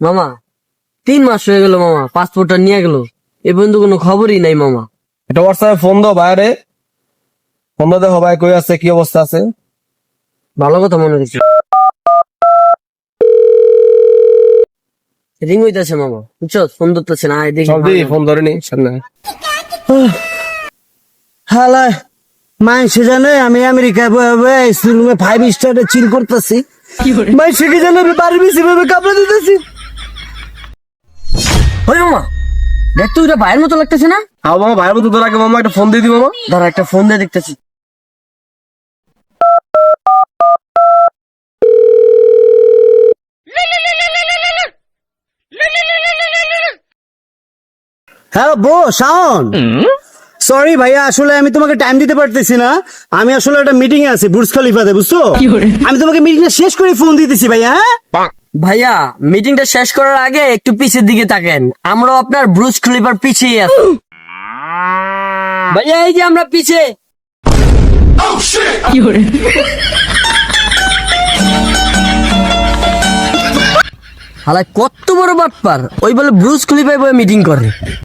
মামা 3 মাস হয়ে গেল মামা, পাসপোর্টটা নিয়ে গেল, এ পর্যন্ত কোনো খবরই নাই মামা। এটা হোয়াটসঅ্যাপে ফোন দাও বাইরে, ফোন দাও, দেখো ভাই কই আছে, কি অবস্থা আছে। ভালো কথা মনে হচ্ছে, রিং হইতেছে মামা, বুঝছো? ফোন ধরতেছে না, আয় দেখি। চল দি ফোন ধরে নি সামনে। হালায় মাইসে জানে আমি আমেরিকায় রুমে 5 স্টারে চিল করতেছি। মাইসে কি জানে আমি বাড়ি বেশি ভাবে কাপড় দিতেছি। ওই মামা দেখতো ওটা ভাইয়ের মতো লাগতেছে না? হ্যাঁ মামা, ভাইয়ের মতো তোর আগে মামা একটা ফোন দিয়ে দি মামা। ধর একটা ফোন দিয়ে দেখতেছি। হ্যালো ব্রো শাওন, সরি ভাইয়া, আসলে আমি তোমাকে টাইম দিতে পারতেছি না। আমি আসলে একটা মিটিং এ আছি বুর্জ খলিফাতে, বুঝছো? আমি তোমাকে মিটিংটা শেষ করে ফোন দিতেছি ভাইয়া। হ্যাঁ ভাইয়া মিটিংটা শেষ করার আগে একটু পিছের দিকে তাকেন, আমরাও আপনার ব্রুজ খলিফার পিছিয়ে আছি। ভাইয়া এই যে আমরা পিছে। হালায় কত বড় বাটপার, ওই বলে ব্রুজ খলিফায় বয়ে মিটিং করে।